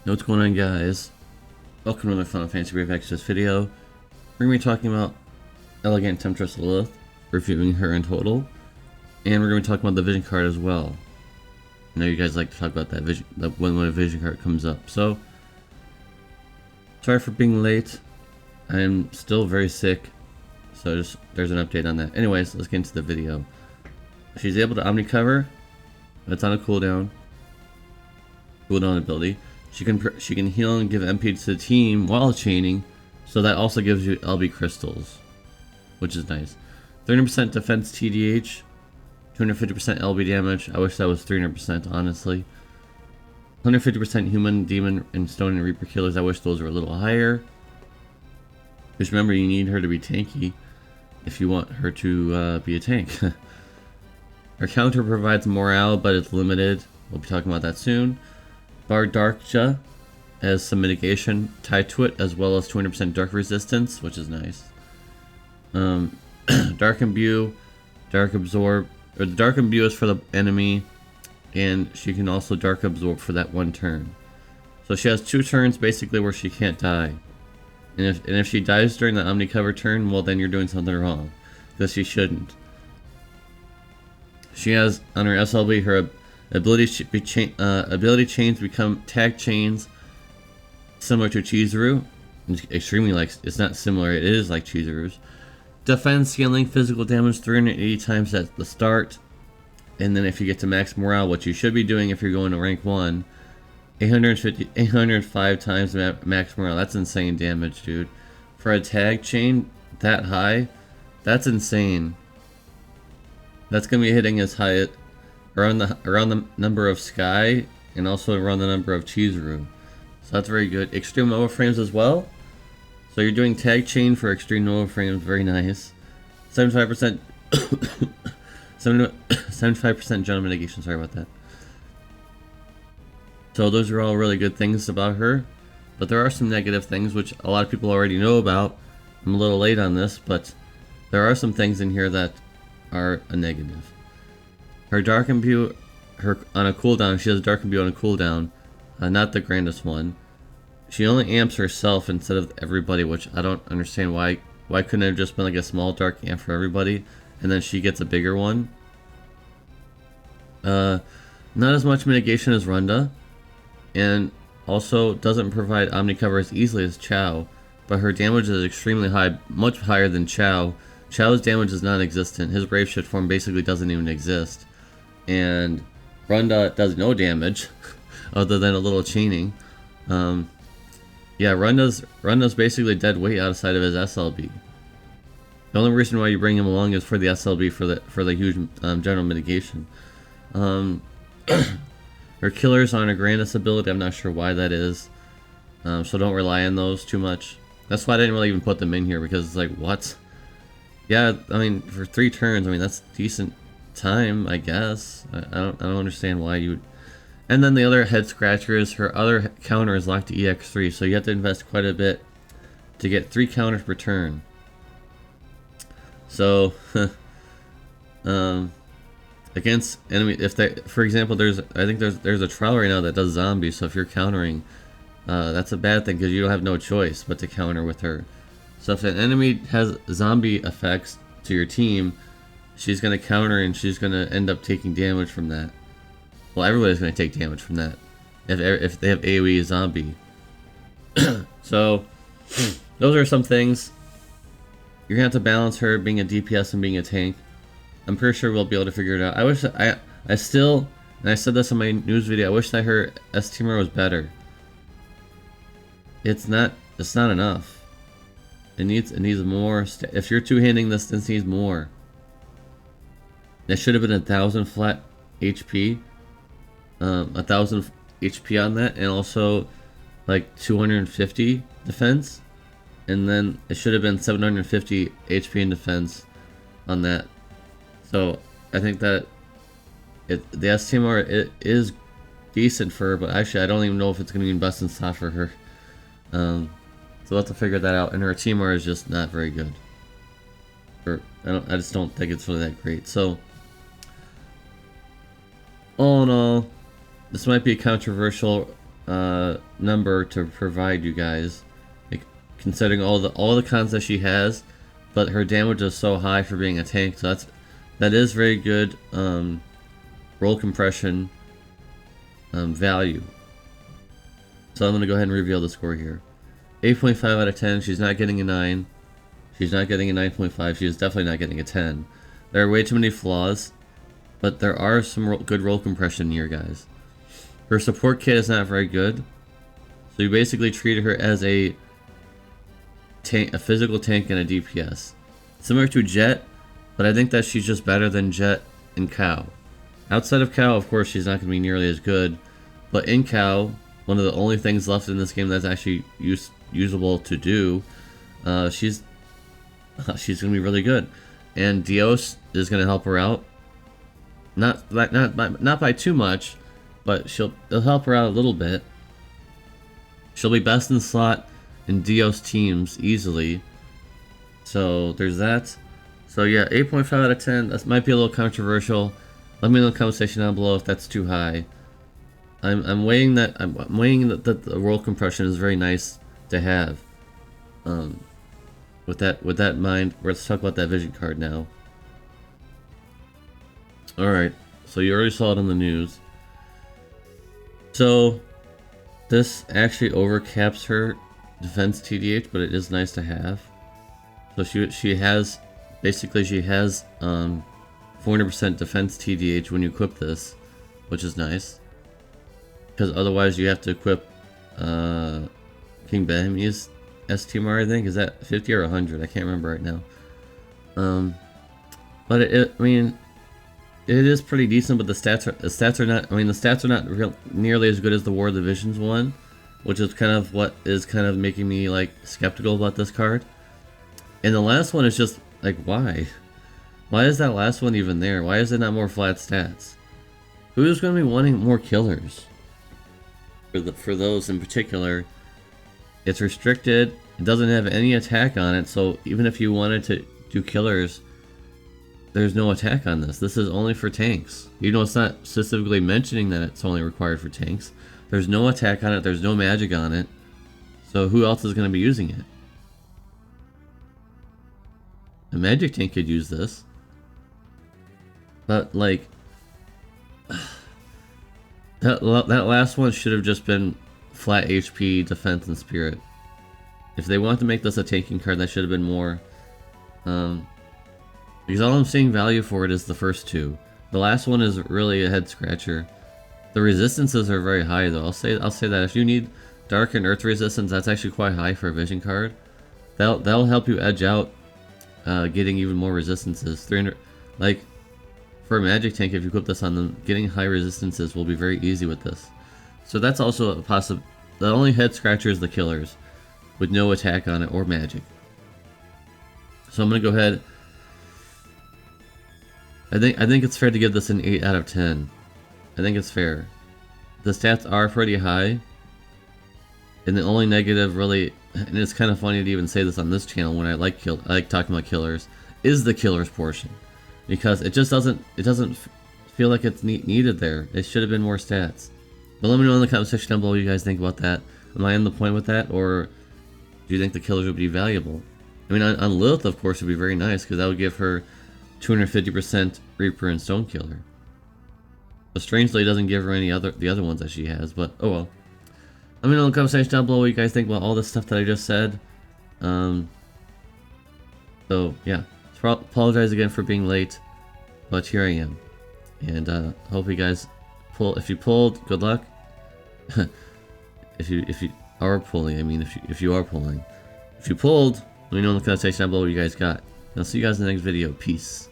What's going on, guys? Welcome to another Final Fantasy Brave Exodus video. We're going to be talking about Elegant Temptress Lilith, reviewing her in total, and we're going to be talking about the Vision card as well. I know you guys like to talk about that Vision, when a Vision card comes up. So, sorry for being late. I am still very sick, so there's an update on that. Anyways, let's get into the video. She's able to Omni Cover. That's on a cooldown ability. She can heal and give MP to the team while chaining, so that also gives you LB crystals, which is nice. 300% defense TDH, 250% LB damage. I wish that was 300%, honestly. 150% human, demon, and stone and reaper killers. I wish those were a little higher. Just remember, you need her to be tanky if you want her to be a tank. Her counter provides morale, but it's limited. We'll be talking about that soon. Darkja has some mitigation tied to it, as well as 200% dark resistance, which is nice. Dark Imbue, Dark Absorb, or the Dark Imbue is for the enemy, and she can also Dark Absorb for that one turn. So she has 2 turns basically where she can't die. And if she dies during the Omni Cover turn, well, then you're doing something wrong, because she shouldn't. She has on her SLB her ability chains become tag chains, similar to Chizuru. Extremely like, it's not similar, it is like Chizuru's. Defense scaling physical damage 380 times at the start, and then if you get to max morale, what you should be doing if you're going to rank 1, 805 times max morale. That's insane damage, dude. For a tag chain that high, that's insane. That's gonna be hitting as high around the number of Sky, and also around the number of Chizuru. So that's very good. Extreme Nova Frames as well. So you're doing tag chain for Extreme Nova Frames, very nice. 75% 75% general mitigation, sorry about that. So those are all really good things about her. But there are some negative things which a lot of people already know about. I'm a little late on this, but there are some things in here that are a negative. Her Dark Imbue, on a cooldown, she has Dark Imbue on a cooldown, not the grandest one. She only amps herself instead of everybody, which I don't understand why. Why couldn't it have just been like a small dark amp for everybody, and then she gets a bigger one? Not as much mitigation as Runda, and also doesn't provide Omni Cover as easily as Chao, but her damage is extremely high, much higher than Chao. Chao's damage is non-existent. His Brave Shift form basically doesn't even exist. And Runda does no damage other than a little chaining. Yeah, Runda's basically dead weight outside of his SLB. The only reason why you bring him along is for the SLB, for the huge general mitigation. Her killers on her grandest ability, I'm not sure why that is. So don't rely on those too much. That's why I didn't really even put them in here, because it's like, what? Yeah, I mean, for 3 turns, I mean, that's decent time, I guess. I don't understand why you would. And then the other head scratcher is her other counter is locked to EX3, so you have to invest quite a bit to get 3 counters per turn. So against enemy, if they, for example, I think there's a trial right now that does zombies, so if you're countering, that's a bad thing, because you don't have no choice but to counter with her. So if an enemy has zombie effects to your team, she's going to counter and she's going to end up taking damage from that. Well, everybody's going to take damage from that if they have AoE zombie. So those are some things. You're going to have to balance her being a DPS and being a tank. I'm pretty sure we'll be able to figure it out. I wish I still, and I said this in my news video, I wish that her S-Teamer was better. It's not enough. It needs more. If you're two-handing this needs more. That should have been 1,000 flat HP. 1,000 HP on that, and also like 250 defense. And then it should have been 750 HP in defense on that. So I think that the STMR it is decent for her, but actually I don't even know if it's going to be best in stock for her. So we'll have to figure that out, and her TMR is just not very good. I just don't think it's really that great. So all in all, this might be controversial number to provide you guys, like, considering all the cons that she has, but her damage is so high for being a tank. So that is very good roll compression value. So I'm gonna go ahead and reveal the score here. 8.5 out of 10. She's not getting a 9. She's not getting a 9.5. She is definitely not getting a 10. There are way too many flaws, but there are some good roll compression here, guys. Her support kit is not very good, so you basically treated her as a tank, a physical tank and a DPS. Similar to Jet, but I think that she's just better than Jet and Cow. Outside of Cow, of course, she's not going to be nearly as good, but in Cow, one of the only things left in this game that's actually usable to do, she's going to be really good. And Deus is going to help her out. Not by too much, but it'll help her out a little bit. She'll be best in slot in Deus teams easily. So there's that. So yeah, 8.5 out of 10. That might be a little controversial. Let me know in the comment section down below if that's too high. I'm weighing that the roll compression is very nice to have. With that in mind, let's talk about that vision card now. Alright, so you already saw it on the news. So this actually overcaps her defense TDH, but it is nice to have. So she has 400% defense TDH when you equip this, which is nice. Because otherwise you have to equip King Bahami's STMR, I think. Is that 50 or 100? I can't remember right now. But I mean, it is pretty decent, but the stats are not. I mean, the stats are not nearly as good as the War of the Visions one, which is kind of what is kind of making me like skeptical about this card. And the last one is just like, why? Why is that last one even there? Why is it not more flat stats? Who's going to be wanting more killers? For those in particular, it's restricted. It doesn't have any attack on it, so even if you wanted to do killers, there's no attack on this. This is only for tanks. You know, it's not specifically mentioning that it's only required for tanks. There's no attack on it. There's no magic on it. So who else is going to be using it? A magic tank could use this. But, like, that last one should have just been flat HP, defense, and spirit. If they want to make this a tanking card, that should have been more. Because all I'm seeing value for it is the first two. The last one is really a head scratcher. The resistances are very high, though. I'll say that if you need dark and earth resistance, that's actually quite high for a vision card. That'll help you edge out getting even more resistances. 300, like for a magic tank, if you equip this on them, getting high resistances will be very easy with this. So that's also a possible. The only head scratcher is the killers, with no attack on it or magic. So I'm gonna go ahead. I think it's fair to give this an 8 out of 10. I think it's fair. The stats are pretty high, and the only negative really, and it's kind of funny to even say this on this channel when I like talking about killers, is the killers portion, because it just doesn't feel like it's needed there. It should have been more stats. But let me know in the comment section down below what you guys think about that. Am I on the point with that, or do you think the killers would be valuable? I mean, on Lilith, of course, it would be very nice, because that would give her 250% Reaper and Stone Killer. But strangely, it doesn't give her the other ones that she has, but oh well. Let me know in the comment section down below what you guys think about all this stuff that I just said. So yeah, apologize again for being late, but here I am. And hope you guys pull. If you pulled, good luck. if you are pulling, I mean, if you are pulling, if you pulled, let me know in the comment section down below what you guys got. And I'll see you guys in the next video. Peace.